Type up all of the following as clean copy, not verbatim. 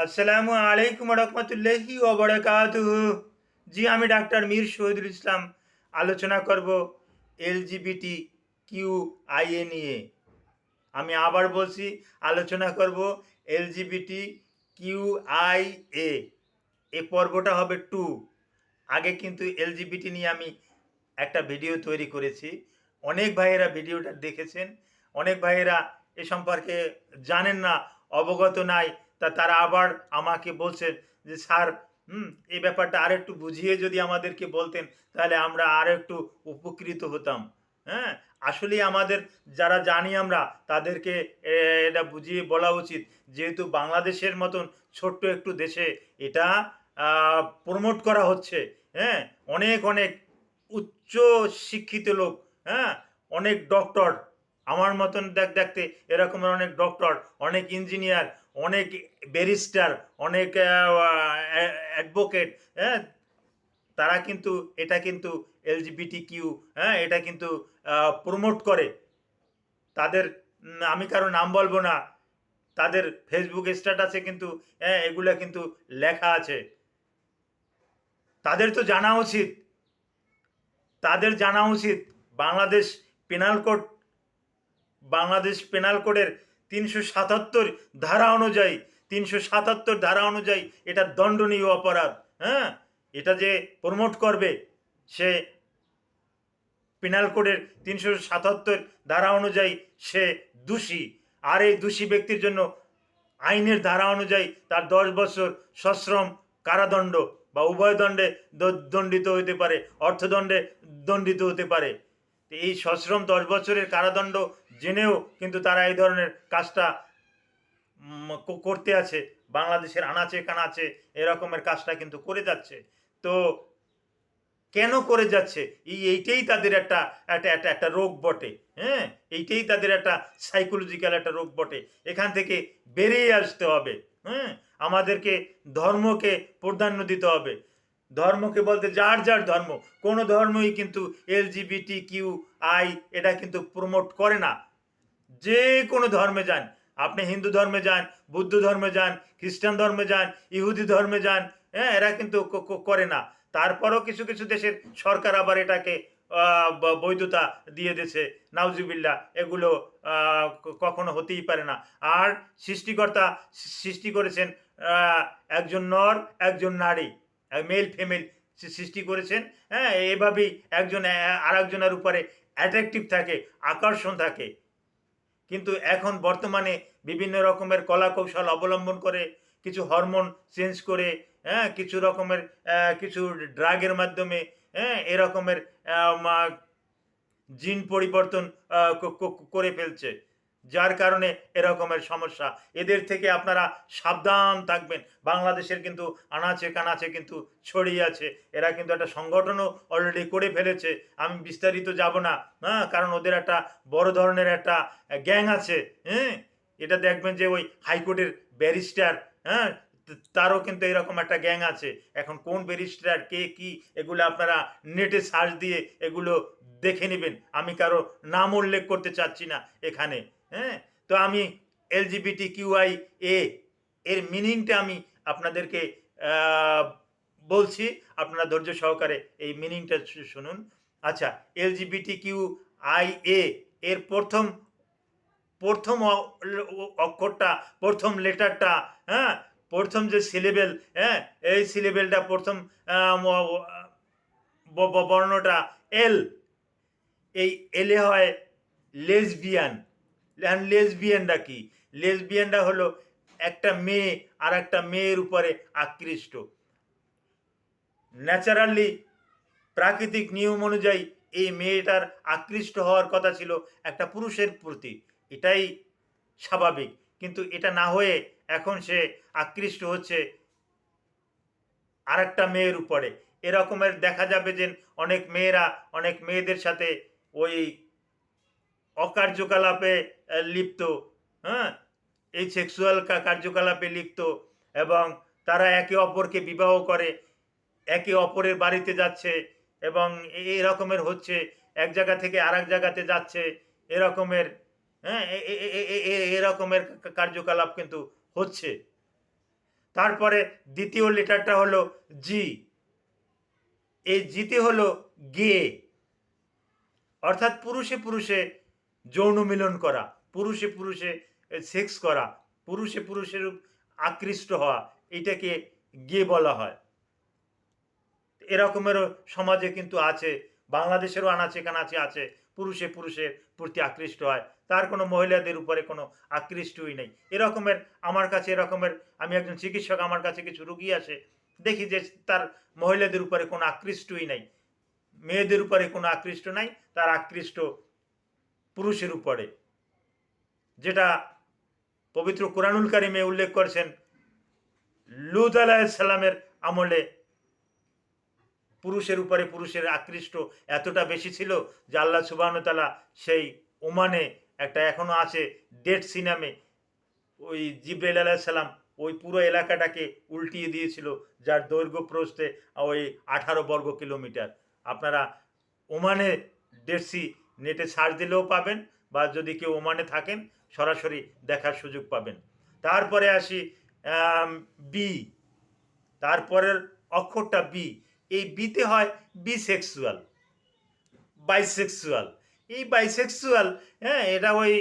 আসসালামু আলাইকুম রহমতুল্লাহি ওয়া বারাকাতুহু। জি, আমি ডাক্তার মীর শহীদুল ইসলাম আলোচনা করব এলজিবিটি কিউ আইএ নিয়ে। আমি আবার বলছি, আলোচনা করব এলজিবিটি কিউ আই এ। এই পর্বটা হবে 2। আগে কিন্তু এলজিবিটি নিয়ে আমি একটা ভিডিও তৈরি করেছি। অনেক ভাইয়েরা ভিডিওটা দেখেছেন, অনেক ভাইয়েরা এ সম্পর্কে জানেন না, অবগত নাই। তারা আবার আমাকে বলছেন যে স্যার, এই ব্যাপারটা আর একটু বুঝিয়ে যদি আমাদেরকে বলতেন তাহলে আমরা আর একটু উপকৃত হতাম। হ্যাঁ, আসলে আমাদের যারা জানি আমরা তাদেরকে এটা বুঝিয়ে বলা উচিত, যেহেতু বাংলাদেশের মতন ছোট্ট একটু দেশে এটা প্রমোট করা হচ্ছে। হ্যাঁ, অনেক অনেক উচ্চ শিক্ষিত লোক, হ্যাঁ, অনেক ডক্টর, আমার মতন দেখতে এরকমের অনেক ডক্টর, অনেক ইঞ্জিনিয়ার, অনেক ব্যারিস্টার, অনেক অ্যাডভোকেট, হ্যাঁ, তারা কিন্তু এটা কিন্তু এলজিবিটি কিউ, হ্যাঁ, এটা কিন্তু প্রমোট করে। তাদের আমি কারো নাম বলবো না, তাদের ফেসবুক স্ট্যাটাসে কিন্তু এগুলা কিন্তু লেখা আছে। তাদের তো জানা উচিত, তাদের জানা উচিত Bangladesh penal code, Bangladesh penal কোডের ৩৭৭ ধারা অনুযায়ী, ৩৭৭ ধারা অনুযায়ী এটা দণ্ডনীয় অপরাধ। হ্যাঁ, এটা যে প্রমোট করবে সে পেনাল কোডের ৩৭৭ ধারা অনুযায়ী সে দোষী। আর এই দোষী ব্যক্তির জন্য আইনের ধারা অনুযায়ী তার 10 বছর সশ্রম কারাদণ্ড বা উভয় দণ্ডে দণ্ডিত হইতে পারে, অর্থদণ্ডে দণ্ডিত হতে পারে। এই সশ্রম 10 বছরের কারাদণ্ড জেনেও কিন্তু তারা এই ধরনের কাজটা করতে আছে। বাংলাদেশের আনাচে কানাচে এরকমের কাজটা কিন্তু করে যাচ্ছে। তো কেন করে যাচ্ছে? এইটাই তাদের একটা একটা একটা একটা রোগ বটে। হ্যাঁ, এইটাই তাদের একটা সাইকোলজিক্যাল একটা রোগ বটে। এখান থেকে বেরিয়ে আসতে হবে। হ্যাঁ, আমাদেরকে ধর্মকে প্রাধান্য দিতে হবে। ধর্মকে বলতে যার যার ধর্ম, কোনো ধর্মই কিন্তু এলজিবিটি কিউ আই এটা কিন্তু প্রমোট করে না। যে কোনো ধর্মে যান, আপনি হিন্দু ধর্মে যান, বৌদ্ধ ধর্মে যান, খ্রিস্টান ধর্মে যান, ইহুদি ধর্মে যান, হ্যাঁ, এরা কিন্তু করে না। তারপরও কিছু কিছু দেশের সরকার আবার এটাকে বৈধতা দিয়ে দিয়েছে। নাউজুবিল্লাহ, এগুলো কখনো হতেই পারে না। আর সৃষ্টিকর্তা সৃষ্টি করেছেন একজন নর, একজন নারী, মেল ফিমেল সৃষ্টি করেছেন। হ্যাঁ, এভাবেই একজন আর একজনের উপরে অ্যাট্রাকটিভ থাকে, আকর্ষণ থাকে। কিন্তু এখন বর্তমানে বিভিন্ন রকমের কলা কৌশল অবলম্বন করে, কিছু হরমোন চেঞ্জ করে, হ্যাঁ, কিছু রকমের কিছু ড্রাগের মাধ্যমে, হ্যাঁ, এরকমের জিন পরিবর্তন করে ফেলছে, যার কারণে এরকমের সমস্যা। এদের থেকে আপনারা সাবধান থাকবেন। বাংলাদেশের কিন্তু আনাচে কানাচে কিন্তু ছড়িয়ে আছে। এরা কিন্তু একটা সংগঠনও অলরেডি করে ফেলেছে। আমি বিস্তারিত যাব না, হ্যাঁ, কারণ ওদের একটা বড় ধরনের একটা গ্যাং আছে। হ্যাঁ, এটা দেখবেন যে ওই হাইকোর্টের ব্যারিস্টার, হ্যাঁ, তারও কিন্তু এরকম একটা গ্যাং আছে। এখন কোন ব্যারিস্টার কে কি এগুলো আপনারা নেটে সার্চ দিয়ে এগুলো দেখে নেবেন। আমি কারো নাম উল্লেখ করতে চাচ্ছি না এখানে। হ্যাঁ, তো আমি এলজিবিটি কিউআই এর মিনিংটা আমি আপনাদেরকে বলছি, আপনারা ধৈর্য সহকারে এই মিনিংটা শুনুন। আচ্ছা, এলজিবিটি কিউআই এর প্রথম প্রথম অক্ষরটা, প্রথম লেটারটা, হ্যাঁ, প্রথম যে সিলেবেল, হ্যাঁ, এই সিলেবেলটা প্রথম বর্ণটা এল। এই এলে হয় লেসবিয়ান। লেসবিয়ানটা কি? লেসবিয়ানটা হলো একটা মেয়ে আর একটা মেয়ের উপরে আকৃষ্ট। ন্যাচারালি, প্রাকৃতিক নিয়ম অনুযায়ী এই মেয়েটার আকৃষ্ট হওয়ার কথা ছিল একটা পুরুষের প্রতি, এটাই স্বাভাবিক। কিন্তু এটা না হয়ে এখন সে আকৃষ্ট হচ্ছে আরেকটা মেয়ের উপরে। এরকমের দেখা যাবে যে অনেক মেয়েরা অনেক মেয়েদের সাথে ওই অকার্যকলাপে লিপ্ত, হ্যাঁ, এই সেক্সুয়াল কার্যকলাপে লিপ্ত, এবং তারা একে অপরকে বিবাহ করে, একে অপরের বাড়িতে যাচ্ছে, এবং এই রকমের হচ্ছে, এক জায়গা থেকে আরেক জায়গাতে যাচ্ছে, এরকমের, হ্যাঁ, এরকমের কার্যকলাপ কিন্তু হচ্ছে। তারপরে দ্বিতীয় লেটারটা হলো জি। এই জিতে হলো গে, অর্থাৎ পুরুষে পুরুষে যৌন মিলন করা, পুরুষে পুরুষে সেক্স করা, পুরুষে পুরুষের আকৃষ্ট হওয়া, এটাকে গে বলা হয়। এরকমেরও সমাজে কিন্তু আছে, বাংলাদেশেরও আনাচে কানাচে আছে, পুরুষে পুরুষের প্রতি আকৃষ্ট হয়, তার কোনো মহিলাদের উপরে কোনো আকৃষ্টই নেই। এরকমের আমার কাছে এরকমের, আমি একজন চিকিৎসক, আমার কাছে কিছু রুগী আসে, দেখি যে তার মহিলাদের উপরে কোনো আকৃষ্টই নাই, মেয়েদের উপরে কোনো আকৃষ্ট নাই, তার আকৃষ্ট পুরুষের উপরে, যেটা পবিত্র কোরআনুল কারিমে উল্লেখ করেছেন লূত আলাইহিস সালামের আমলে পুরুষের উপরে পুরুষের আকৃষ্ট এতটা বেশি ছিল যে আল্লাহ সুবহানাহু ওয়া তাআলা সেই ওমানে একটা এখনো আছে ডেড সি নামে, ওই জিবরাইল আলাইহিস সালাম ওই পুরো এলাকাটাকে উল্টিয়ে দিয়েছিল, যার দৈর্ঘ্য প্রস্থে ওই 18 বর্গ কিলোমিটার। আপনারা ওমানে ডেড সি নেটে সার্চ দিলেও পাবেন, বা যদি কেউ ওমানে থাকেন সরাসরি দেখার সুযোগ পাবেন। তারপরে আসি বি, তারপরের অক্ষরটা বি। এই বিতে হয় বিসেক্সুয়াল, বাইসেক্সুয়াল। এই বাইসেক্সুয়াল, হ্যাঁ, এটা ওই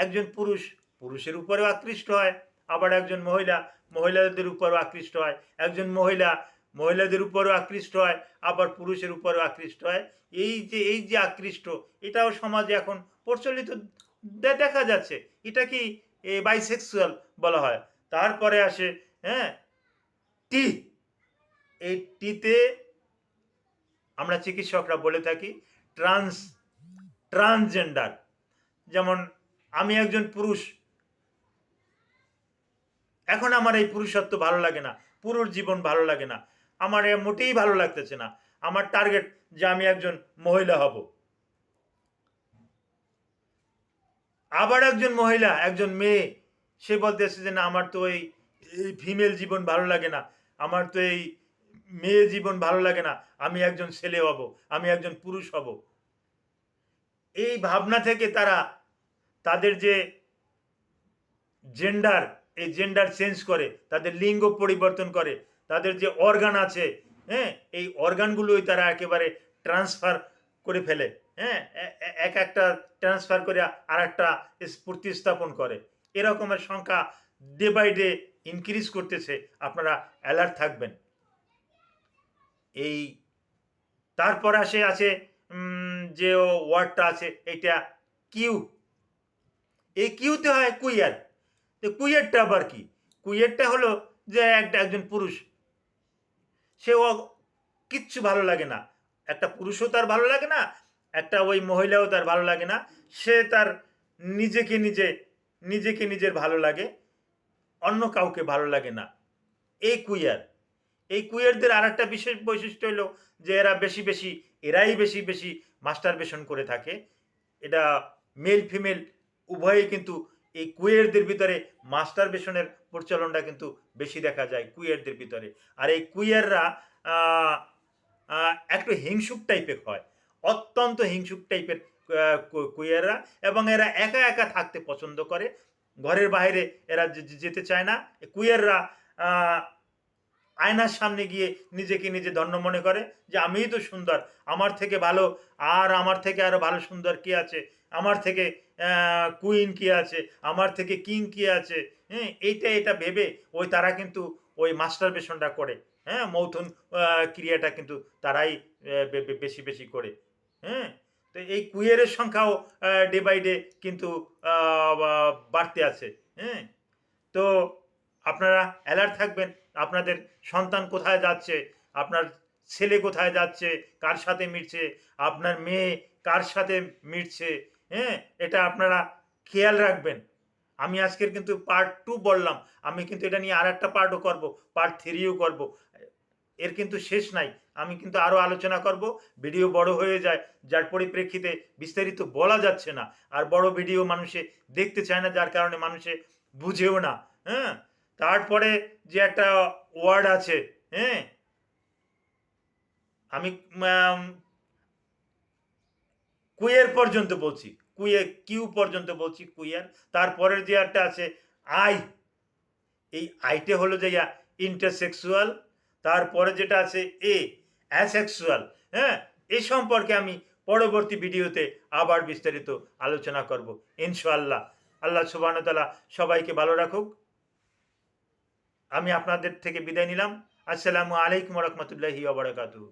একজন পুরুষ পুরুষের উপরেও আকৃষ্ট হয়, আবার একজন মহিলা মহিলাদের উপরেও আকৃষ্ট হয়, একজন মহিলা মহিলাদের উপরেও আকৃষ্ট হয়, আবার পুরুষের উপরেও আকৃষ্ট হয়। এই যে আকৃষ্ট, এটাও সমাজে এখন প্রচলিত দেখা যাচ্ছে, এটা কি বাইসেক্সুয়াল বলা হয়। তারপরে আসে হ্যাঁ টি। এই টিতে আমরা চিকিৎসকরা বলে থাকি ট্রান্সজেন্ডার। যেমন আমি একজন পুরুষ, এখন আমার এই পুরুষত্ব ভালো লাগে না, পুরুষ জীবন ভালো লাগে না, আমার মোটেই ভালো লাগতেছে না, আমার টার্গেট যে আমি একজন মহিলা হব। আবার একজন মহিলা, একজন মেয়ে, সে বলতেছে যে না, আমার তো এই ফিমেল জীবন ভালো লাগে না, আমার তো এই মেয়ে জীবন ভালো লাগে না, আমি একজন ছেলে হব, আমি একজন পুরুষ হব। এই ভাবনা থেকে তারা তাদের যে জেন্ডার, এই জেন্ডার চেঞ্জ করে, তাদের লিঙ্গ পরিবর্তন করে, তাদের যে অর্গান আছে, হ্যাঁ, এই অর্গানগুলোই তারা একেবারে ট্রান্সফার করে ফেলে, হ্যাঁ, এক একটা ট্রান্সফার করে আর একটা প্রতিস্থাপন করে। এরকমের সংখ্যা ডে বাই ডে ইনক্রিজ করতেছে, আপনারা অ্যালার্ট থাকবেন। এই তারপর আছে যে ওয়ার্ডটা আছে এটা কিউ। এই কিউতে হয় কুইয়ার। তো কুইয়ারটা আবার কি? কুইয়ারটা হলো যে একজন পুরুষ, সে ও কিচ্ছু ভালো লাগে না, একটা পুরুষও তার ভালো লাগে না, একটা ওই মহিলাও তার ভালো লাগে না, সে তার নিজেকে নিজের ভালো লাগে, অন্য কাউকে ভালো লাগে না। এই কুইয়ার। এই কুইয়ারদের আর একটা বিশেষ বৈশিষ্ট্য হলো যে এরাই বেশি বেশি মাস্টারবেশন করে থাকে। এটা মেল ফিমেল উভয়ই কিন্তু এই কুইয়ারদের ভিতরে মাস্টারবেশনের প্রচলনটা কিন্তু বেশি দেখা যায় কুইয়ারদের ভিতরে। আর এই কুইয়াররা একটু হিংসুক টাইপের হয়, অত্যন্ত হিংসুক টাইপের কুইয়াররা, এবং এরা একা একা থাকতে পছন্দ করে, ঘরের বাইরে এরা যেতে চায় না। কুইয়াররা আয়নার সামনে গিয়ে নিজেকে নিজে ধন্য মনে করে যে আমিই তো সুন্দর, আমার থেকে ভালো আর আমার থেকে আরও ভালো সুন্দর কে আছে, আমার থেকে কুইন কে আছে, আমার থেকে কিং কে আছে, হ্যাঁ, এটা ভেবে ওই তারা কিন্তু ওই মাস্টারবেশনটা করে, হ্যাঁ, মৌথুন ক্রিয়াটা কিন্তু তারাই বেশি বেশি করে, হ্যাঁ। তো এই কুইয়ারের সংখ্যাও ডে বাই ডে কিন্তু বাড়তে আছে, হ্যাঁ। তো আপনারা অ্যালার্ট থাকবেন, আপনাদের সন্তান কোথায় যাচ্ছে, আপনার ছেলে কোথায় যাচ্ছে, কার সাথে মিশছে, আপনার মেয়ে কার সাথে মিশছে, হ্যাঁ, এটা আপনারা খেয়াল রাখবেন। আমি আজকের কিন্তু পার্ট 2 বললাম, আমি কিন্তু এটা নিয়ে আর একটা পার্টও করব, পার্ট 3ও করব, এর কিন্তু শেষ নাই, আমি কিন্তু আরও আলোচনা করব। ভিডিও বড় হয়ে যায়, যার পরিপ্রেক্ষিতে বিস্তারিত বলা যাচ্ছে না, আর বড় ভিডিও মানুষে দেখতে চায় না, যার কারণে মানুষে বুঝেও না, হ্যাঁ। তারপরে যে একটা ওয়ার্ড আছে, হ্যাঁ, আমি কুইয়ার পর্যন্ত বলছি, কিউ পর্যন্ত বলছি কুইয়ার। তারপরের যে একটা আছে আই, এই আইটে হলো যে ইন্টারসেক্সুয়াল, তারপরে যেটা আছে অ্যাসেক্সুয়াল। হ্যাঁ, এই সম্পর্কে আমি পরবর্তী ভিডিওতে আবার বিস্তারিত আলোচনা করব ইনশাআল্লাহ। আল্লাহ সুবহানাহু ওয়া তাআলা সবাইকে ভালো রাখুক। আমি আপনাদের থেকে বিদায় নিলাম। আসসালামু আলাইকুম ওয়া রাহমাতুল্লাহি ওয়া বারাকাতুহু।